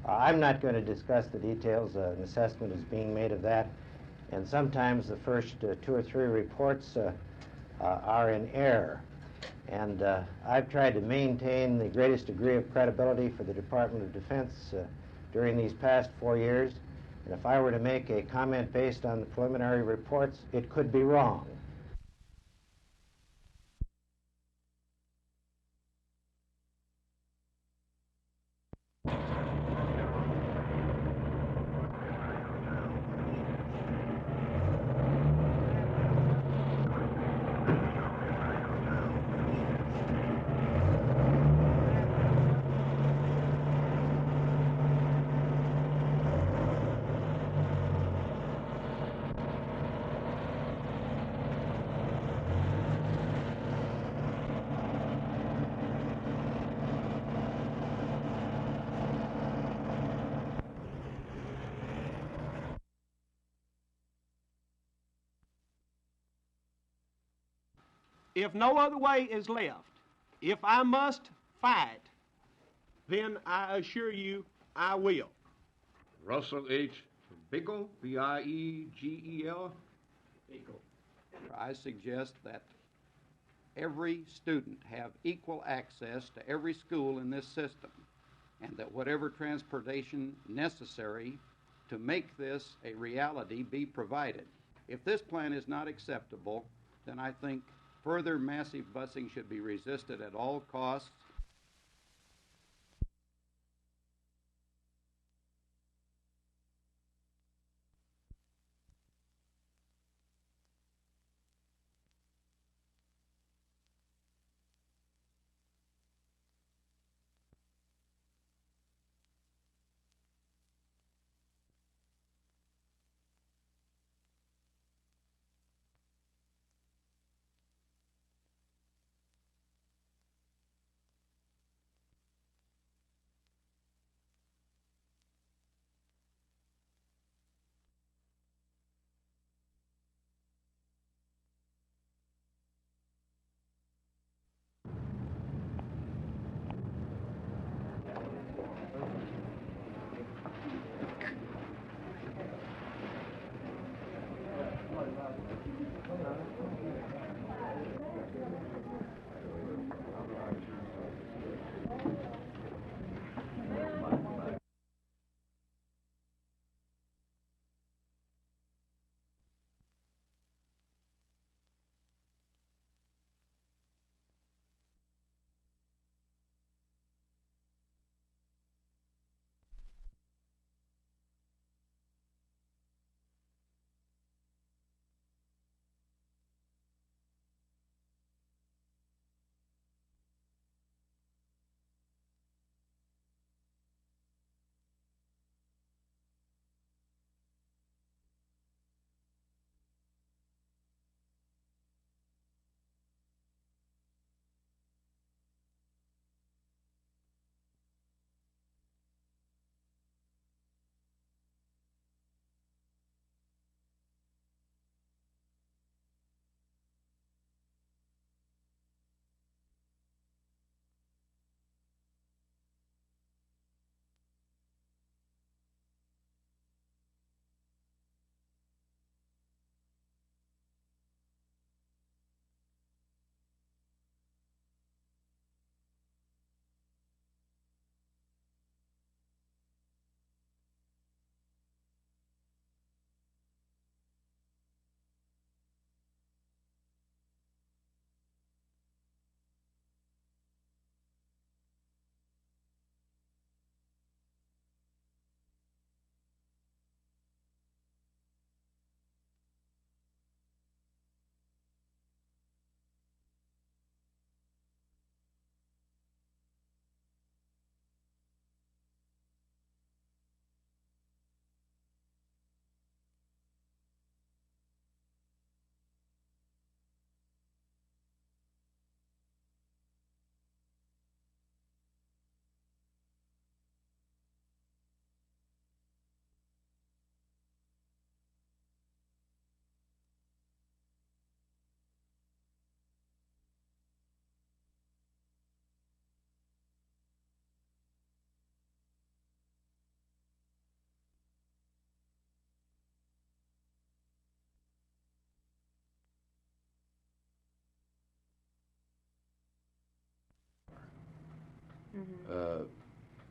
I'm not going to discuss the details. An assessment is being made of that, and sometimes the first 2 or 3 reports are in error. And I've tried to maintain the greatest degree of credibility for the Department of Defense during these past 4 years. And if I were to make a comment based on the preliminary reports, it could be wrong. If no other way is left, if I must fight, then I assure you I will. Russell H. Biegel, B-I-E-G-E-L. Biegel. I suggest that every student have equal access to every school in this system, and that whatever transportation necessary to make this a reality be provided. If this plan is not acceptable, then I think further massive busing should be resisted at all costs.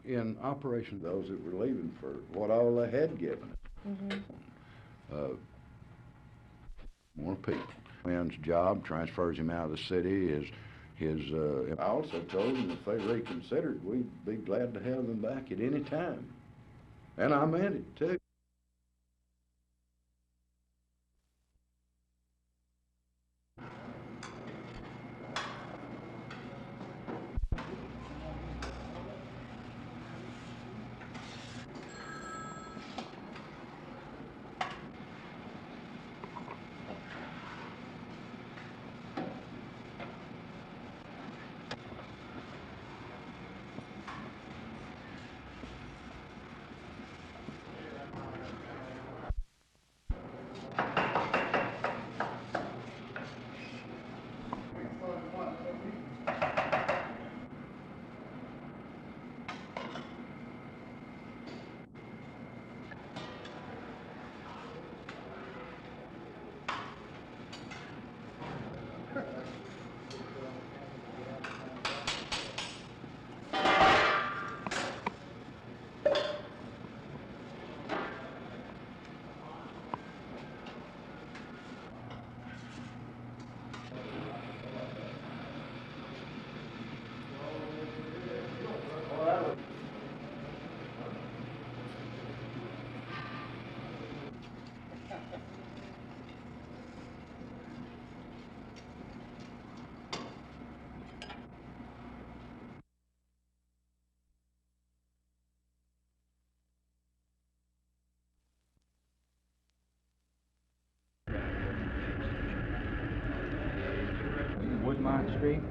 in operation, those that were leaving for what all they had given us. More people. Man's job transfers him out of the city. I also told them if they reconsidered, we'd be glad to have them back at any time. And I meant it, too. Woodmont Street.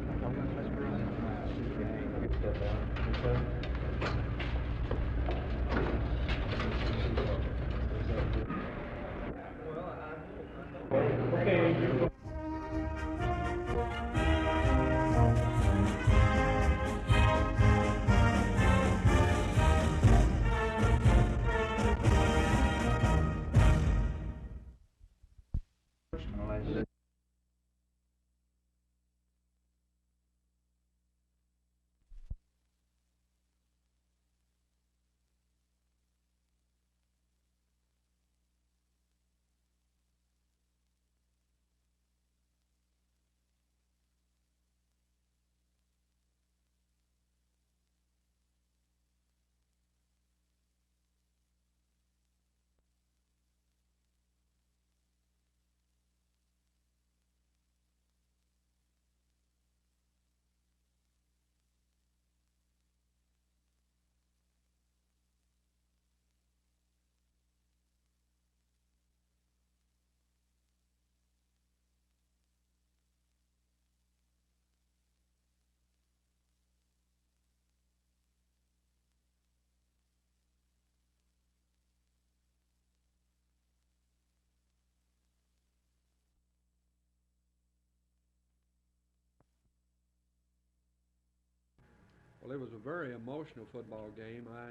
Well, it was a very emotional football game. I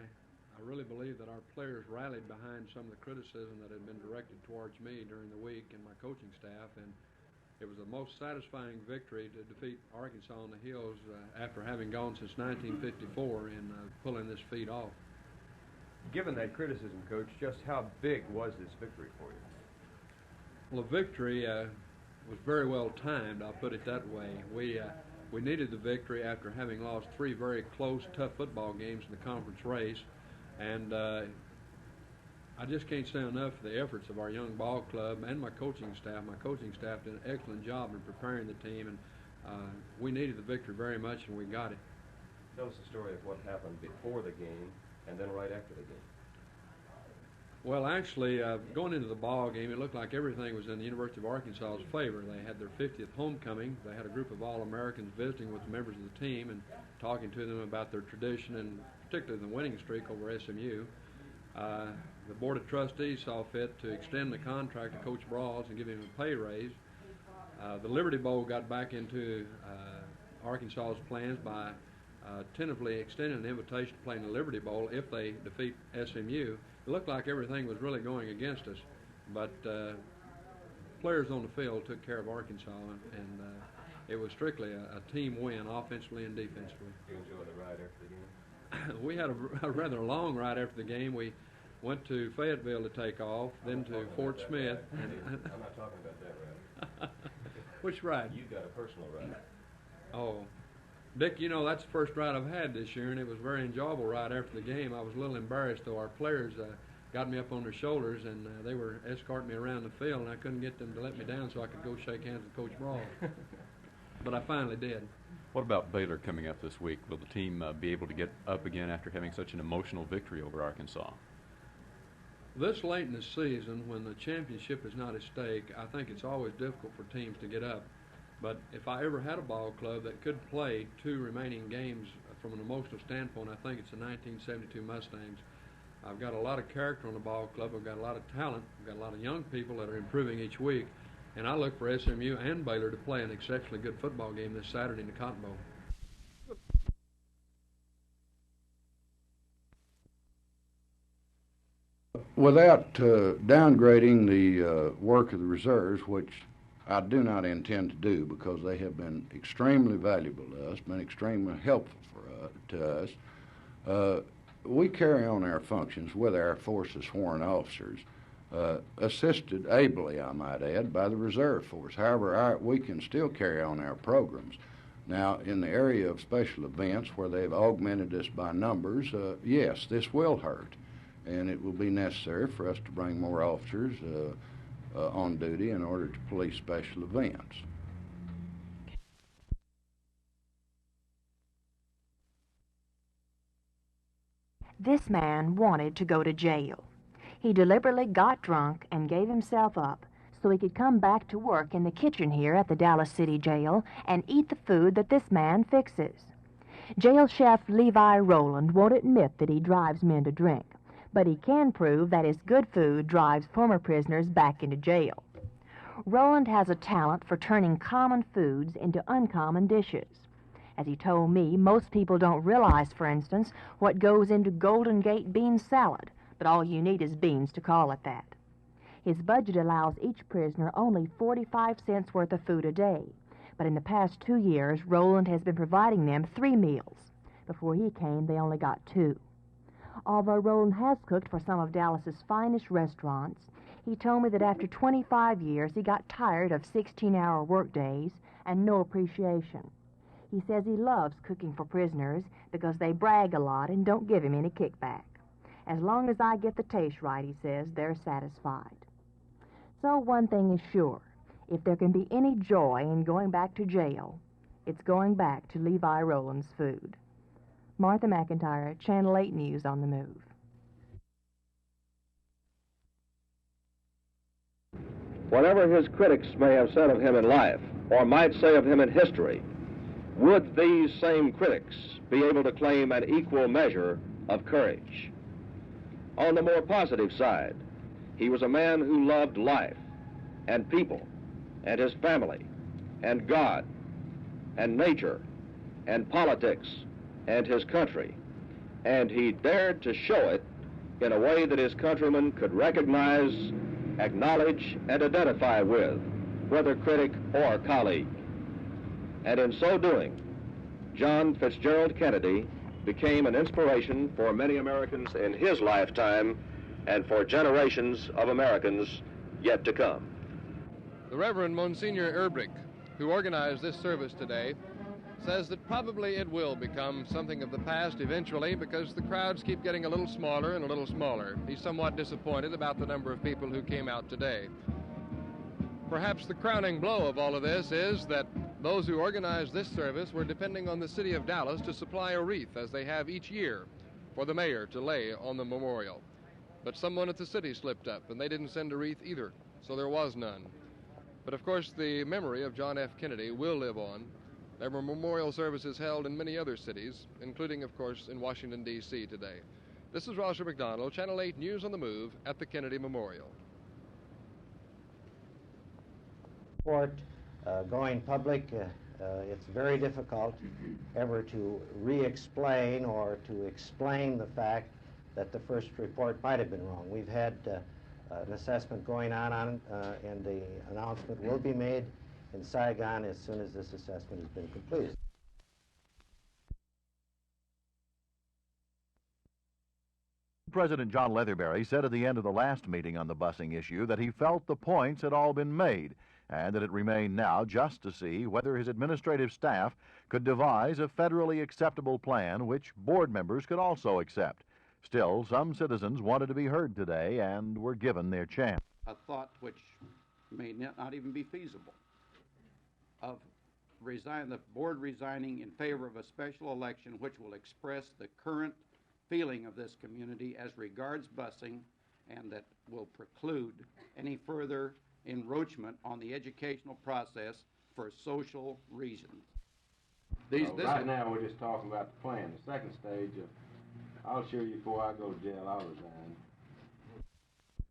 really believe that our players rallied behind some of the criticism that had been directed towards me during the week and my coaching staff, and it was the most satisfying victory to defeat Arkansas on the Hills after having gone since 1954 in pulling this feat off. Given that criticism, Coach, just how big was this victory for you? Well, the victory was very well timed, I'll put it that way. We needed the victory after having lost 3 very close, tough football games in the conference race, and I just can't say enough for the efforts of our young ball club and my coaching staff. My coaching staff did an excellent job in preparing the team, and we needed the victory very much, and we got it. Tell us the story of what happened before the game and then right after the game. Well, actually, going into the ball game, it looked like everything was in the University of Arkansas's favor. They had their 50th homecoming. They had a group of All-Americans visiting with members of the team and talking to them about their tradition and particularly the winning streak over SMU. The Board of Trustees saw fit to extend the contract to Coach Brawls and give him a pay raise. The Liberty Bowl got back into Arkansas's plans by tentatively extending an invitation to play in the Liberty Bowl if they defeat SMU. It looked like everything was really going against us, but players on the field took care of Arkansas, and It was strictly a team win, offensively and defensively. You enjoyed the ride after the game? We had a rather long ride after the game. We went to Fayetteville to take off, then to Fort Smith. I'm not talking about that ride. Which ride? You got a personal ride. Oh, Dick, you know, that's the first ride I've had this year, and it was a very enjoyable ride after the game. I was a little embarrassed, though. Our players got me up on their shoulders, and they were escorting me around the field, and I couldn't get them to let me down so I could go shake hands with Coach Brawl. But I finally did. What about Baylor coming up this week? Will the team be able to get up again after having such an emotional victory over Arkansas? This late in the season, when the championship is not at stake, I think it's always difficult for teams to get up. But if I ever had a ball club that could play 2 remaining games from an emotional standpoint, I think it's the 1972 Mustangs. I've got a lot of character on the ball club. I've got a lot of talent. I've got a lot of young people that are improving each week. And I look for SMU and Baylor to play an exceptionally good football game this Saturday in the Cotton Bowl. Without downgrading the work of the reserves, which I do not intend to do because they have been extremely valuable to us, been extremely helpful to us, we carry on our functions with our force's sworn officers, assisted ably, I might add, by the reserve force. However, we can still carry on our programs. Now, in the area of special events where they've augmented us by numbers, yes, this will hurt, and it will be necessary for us to bring more officers on duty in order to police special events. This man wanted to go to jail. He deliberately got drunk and gave himself up so he could come back to work in the kitchen here at the Dallas City Jail and eat the food that this man fixes. Jail chef Levi Rowland won't admit that he drives men to drink, but he can prove that his good food drives former prisoners back into jail. Rowland has a talent for turning common foods into uncommon dishes. As he told me, most people don't realize, for instance, what goes into Golden Gate bean salad, but all you need is beans to call it that. His budget allows each prisoner only 45 cents worth of food a day, but in the past 2 years, Rowland has been providing them 3 meals. Before he came, they only got 2. Although Rowland has cooked for some of Dallas's finest restaurants, he told me that after 25 years, he got tired of 16-hour workdays and no appreciation. He says he loves cooking for prisoners because they brag a lot and don't give him any kickback. As long as I get the taste right, he says, they're satisfied. So one thing is sure. If there can be any joy in going back to jail, it's going back to Levi Rowland's food. Martha McIntyre, Channel 8 News on the Move. Whatever his critics may have said of him in life, or might say of him in history, would these same critics be able to claim an equal measure of courage? On the more positive side, he was a man who loved life and people and his family and God and nature and politics and his country, and he dared to show it in a way that his countrymen could recognize, acknowledge, and identify with, whether critic or colleague. And in so doing, John Fitzgerald Kennedy became an inspiration for many Americans in his lifetime and for generations of Americans yet to come. The Reverend Monsignor Erbrick, who organized this service today, says that probably it will become something of the past eventually because the crowds keep getting a little smaller and a little smaller. He's somewhat disappointed about the number of people who came out today. Perhaps the crowning blow of all of this is that those who organized this service were depending on the city of Dallas to supply a wreath, as they have each year, for the mayor to lay on the memorial. But someone at the city slipped up, and they didn't send a wreath either, so there was none. But of course, the memory of John F. Kennedy will live on. There were memorial services held in many other cities, including, of course, in Washington, D.C. today. This is Roger McDonald, Channel 8 News on the Move at the Kennedy Memorial. Going public, it's very difficult ever to re-explain or to explain the fact that the first report might have been wrong. We've had an assessment going on and the announcement will be made in Saigon as soon as this assessment has been completed. President John Leatherberry said at the end of the last meeting on the busing issue that he felt the points had all been made and that it remained now just to see whether his administrative staff could devise a federally acceptable plan which board members could also accept. Still, some citizens wanted to be heard today and were given their chance. A thought which may not even be feasible of the board resigning in favor of a special election which will express the current feeling of this community as regards busing and that will preclude any further encroachment on the educational process for social reasons. Right now we're just talking about the plan. The second stage of, I'll assure you before I go to jail, I'll resign.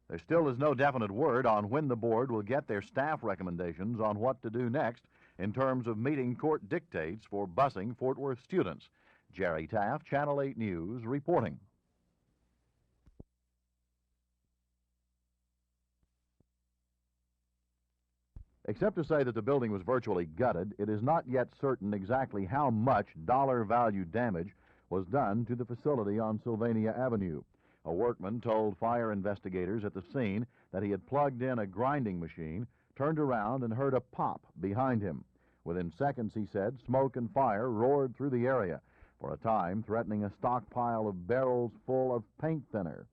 There still is no definite word on when the board will get their staff recommendations on what to do next in terms of meeting court dictates for busing Fort Worth students. Jerry Taff, Channel 8 News, reporting. Except to say that the building was virtually gutted, it is not yet certain exactly how much dollar value damage was done to the facility on Sylvania Avenue. A workman told fire investigators at the scene that he had plugged in a grinding machine, turned around, and heard a pop behind him. Within seconds, he said, smoke and fire roared through the area, for a time threatening a stockpile of barrels full of paint thinner.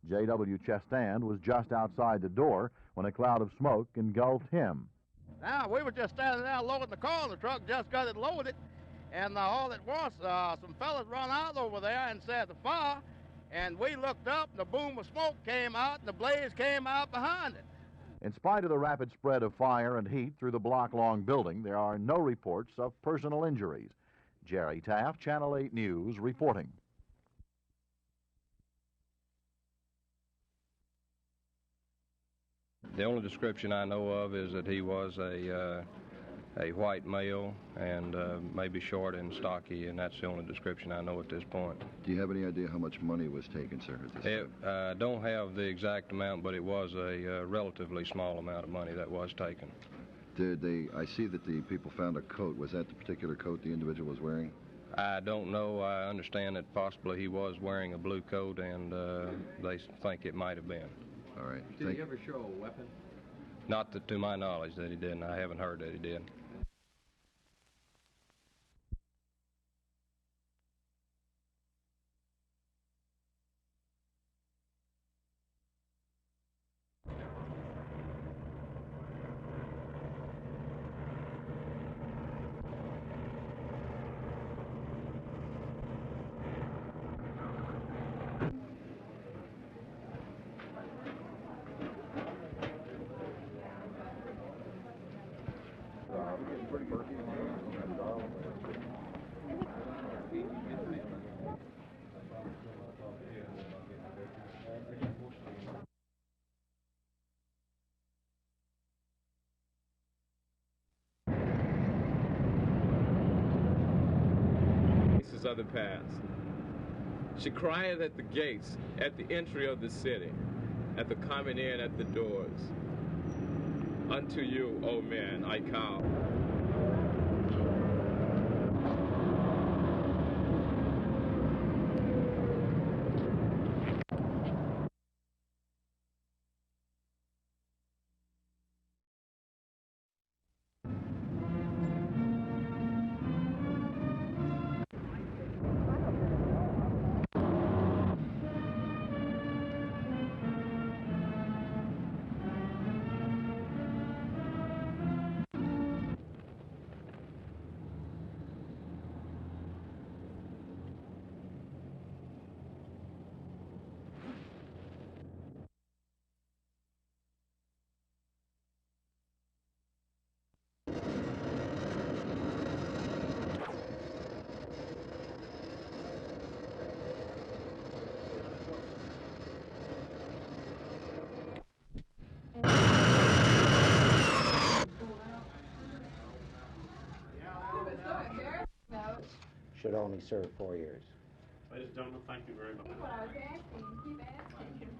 J.W. Chestand was just outside the door when a cloud of smoke engulfed him. Now, we were just standing there loading the car, and the truck just got it loaded, and all at once, some fellas run out over there and said the fire, and we looked up, and the boom of smoke came out, and the blaze came out behind it. In spite of the rapid spread of fire and heat through the block-long building, there are no reports of personal injuries. Jerry Taff, Channel 8 News, reporting. The only description I know of is that he was a white male and maybe short and stocky, and that's the only description I know at this point. Do you have any idea how much money was taken, sir, at this time? I don't have the exact amount, but it was a relatively small amount of money that was taken. I see that the people found a coat. Was that the particular coat the individual was wearing? I don't know. I understand that possibly he was wearing a blue coat, and they think it might have been. All right. Did he ever show a weapon? Not to my knowledge that he didn't. I haven't heard that he did. Of the past. She crieth at the gates, at the entry of the city, at the coming in at the doors. Unto you, O men, I call. Should only serve 4 years. Ladies and gentlemen, thank you very much. That's what I was asking. Keep asking.